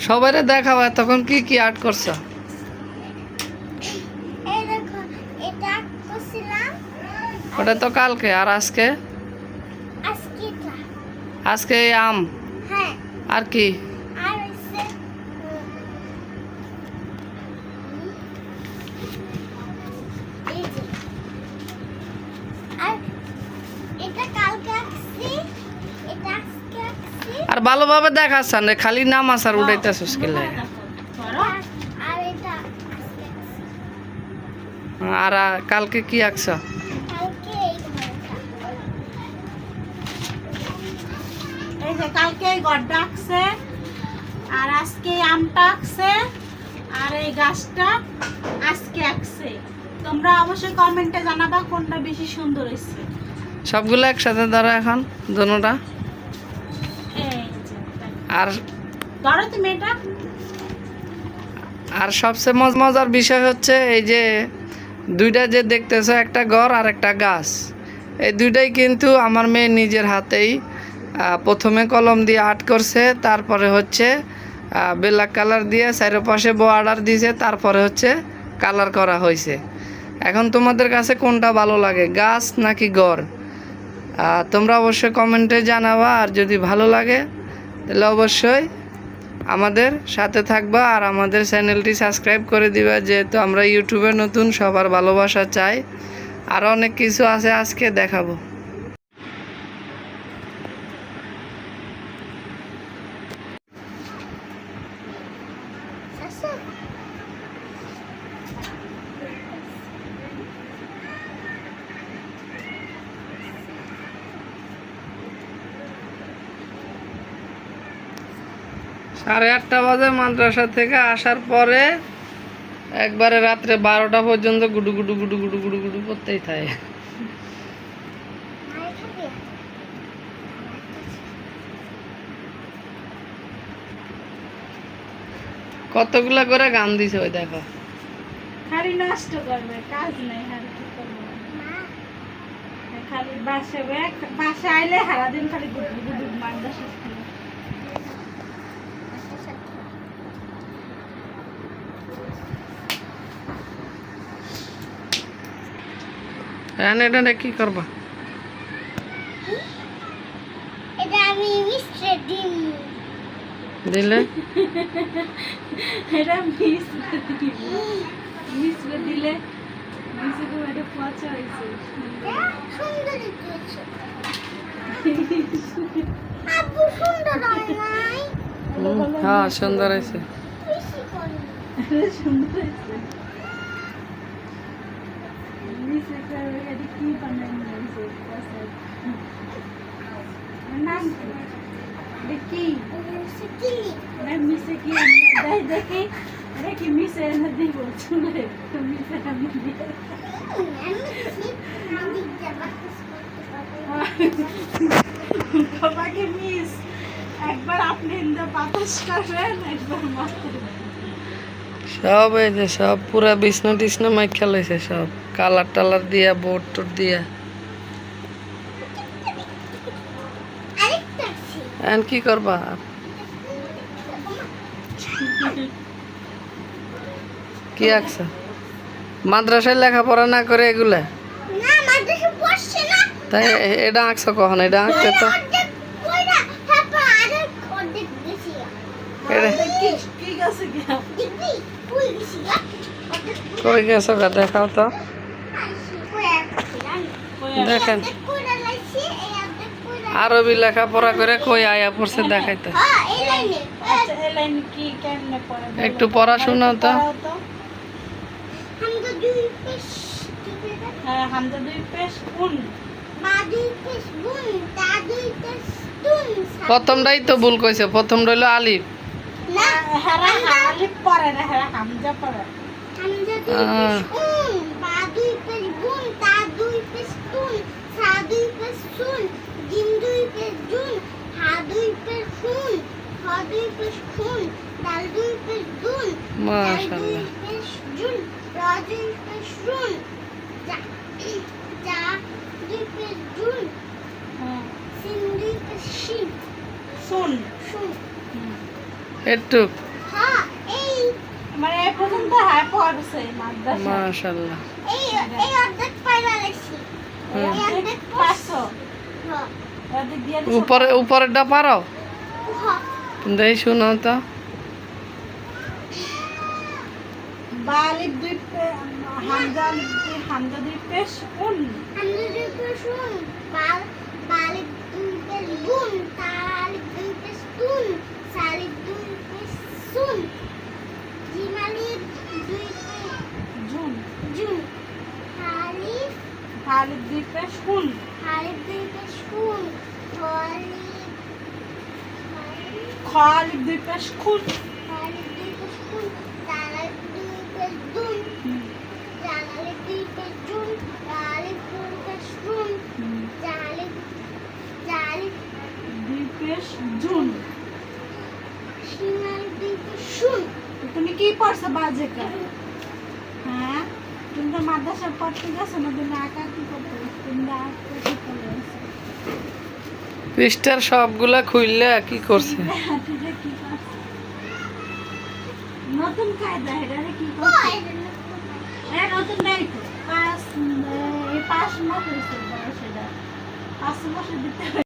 সবাইরে দেখাও তখন কি কি আর্ট করছো? এই দেখো, এটা করছিলাম। ওটা তো কালকে, আর আজকে? আজকে এটা। আজকে এই আম, হ্যাঁ, আর কি? আর হচ্ছে এই যে, আর এটা কালকে আঁকছি, এটা আজকে আঁকছি, আর ভালোভাবে দেখাচ্ছ না, খালি নাম আসার উঠাইতেছিস কি লাগে? আর এটা আজকে আঁকছি। আর কালকে কি আঁকছ? কালকে এই ঘরটা। এই যে কালকে এই গড়টা আঁকছে, আর আজকে আমটা আঁকছে, আর এই গাছটা আজকে আঁকছে। তোমরা অবশ্যই কমেন্টে জানাবা কোনটা বেশি সুন্দর হয়েছে। সবগুলো একসাথে ধরো এখন, দুটোটা। এই যে, আর ধরো তুমি এটা। আর সবচেয়ে মজার বিষয় হচ্ছে এই যে দুইটা যে দেখতেছো, একটা ঘর আর একটা গাছ, এই দুইটাই কিন্তু আমার মেয়ে নিজের হাতেই প্রথমে কলম দিয়ে আর্ট করছে, তারপরে হচ্ছে ব্ল্যাক কালার দিয়ে চারপাশে বর্ডার দিয়েছে, তারপরে হচ্ছে কালার করা হয়েছে। এখন তোমাদের কাছে কোনটা ভালো লাগে, গাছ নাকি ঘর? তোমরা অবশ্যই কমেন্টে জানাবা। আর যদি ভালো লাগে তাহলে অবশ্যই আমাদের সাথে থাকবা, আর আমাদের চ্যানেলটি সাবস্ক্রাইব করে দিবা, যেহেতু আমরা ইউটিউবে নতুন, সবার ভালোবাসা চাই। আর অনেক কিছু আছে আজকে দেখাবো। শাশু, 8:30 বাজে মাদ্রাসা থেকে আসার পরে একবারে রাত্রে 12টা পর্যন্ত গুডু গুডু গুডু গুডু গুডু গুডু করতেই থাকে। মায়ের খাবি? কতগুলা করে গান দিছে ওই দেখো। খালি নষ্ট করবে, কাজ নেই, আর কি করবে? মা, খালি বাসে আইলে সারাদিন খালি গুড গুড মাদ্রাসা স্কুলে। এটা কি করবা? এটা আমি মিস্টার ডিম। দিলে এটা মিস দিলে মিস এটা পচা হয়েছে। সুন্দর দিয়েছে। আব্বু সুন্দর হয় নাই? হ্যাঁ, সুন্দর হয়েছে। বেশি করে। এটা সুন্দর হয়েছে। মিস এটা কি বানাই নিয়েছে পচা। নাম কি? দেখি কিলি। মিসে কি দেখি, এটা কি মিসে এনে দিব চুলে, মিসে আমি দিয়ে বাবাকে মিস একবার আপনি ইন্দা বাতাস করবেন, একবার মাথায় সব এই যে সব পুরা বিষ্ণু টিষ্ণ মাইক খেলাইছে, সব কালার টালার দিয়া, বোর্ড টোট দিয়া। আরেকটা আছে। এখন কি করবা? কি আঁকছ? মাদ্রাসায় লেখাপড়া না করে এগুলা? না, মাদ্রাসা পড়ছে না। তাই এটা আঁকছ কখন? এটা আঁকতে তো অর্ধেক কইরা, তারপর আরেক অর্ধেক গেছি। এটা কি গেছে কি দেখবি? কই গেছি গা? অর্ধেক কই গেছো গা? দেখাও তো দেখেন। অর্ধেক কইরা লাইছি, এই অর্ধেক কইরা। আরবি লেখাপড়া করে কই আয়া পড়ছে দেখাইতে। হ্যাঁ, এই লাইনে। আচ্ছা এই লাইন কি কেমনে পড়ে বলো? একটু পড়াশোনা তো। পড়াও তো। হামজা দুই পেশ টিপে দে। হ্যাঁ, হামজা দুই পেশ কোন? মা দুই পেশ বুন, তা দুই পেশ তুন। প্রথমটাই তো ভুল কইছে, প্রথমটা হইলো আলিফ। না, হেরা আলিফ পড়ে না, হেরা হামজা পড়ে। হামজা দুই পেশ উন, বা দুই পেশ বুন, তা দুই পেশ তুন, সা দুই পেশ সুন, জিম দুই পেশ জুন, হা দুই পেশ হুন, হ দুই পেশ খুন, দাল দুই পেশ দুন, দাল দুই মাশাআল্লাহ। পেশ জুন, র দুই পেশ রুন, যা যা দুই পেশ জুন, হ্যাঁ, সিন দুই পেশ শিন, শুন। শুন। একটু মানে এই পর্যন্ত হ্যাঁ পড়ছে মাদ্রাসা মাশাআল্লাহ। এই এই অর্ধেক পাইরা লেখছি এই অর্ধেক পাঁচশো হ্যাঁ এদিক দিয়ে উপরেরটা পারো? হ্যাঁ দেই শুনো তো। বালিক দুই হামজা দুই পেশ উন আমরা দুই শুন বাল বালিক দুই পেশ বুন তালিক দুই পেশ তুন সালিক দুই পেশ সুন জিমালিক দুই পেশ জুন জুন হালিফ বালিক দুই পেশ উন হালিফ দুই পেশ কুন হালিফ খালিক দুই পেশ খুন হালিফ দুই পেশ কুন তালিক দুই পেশ দুন জালালিক দুই পেশ জুন তালিক দুই পেশ সুন জালিক জালিক দুই পেশ জুন শিমালিক দুই পেশ সুন তুমি কি পড়ছো বাজে কার? হ্যাঁ তুমি তো মাদ্রাসা পড়তে গেছো না, তুমি আঁকা কি করতে গেছো? তুমি আঁকা কি করে গেছো? পৃষ্ঠার সবগুলা খুললে কি করছে? হাতিটা কি করছে? নতুন কায়দা এটা কি করছে? নতুন নাই তো পাঁচ মাস হয়েছে সেটা 5 মাসে দিতে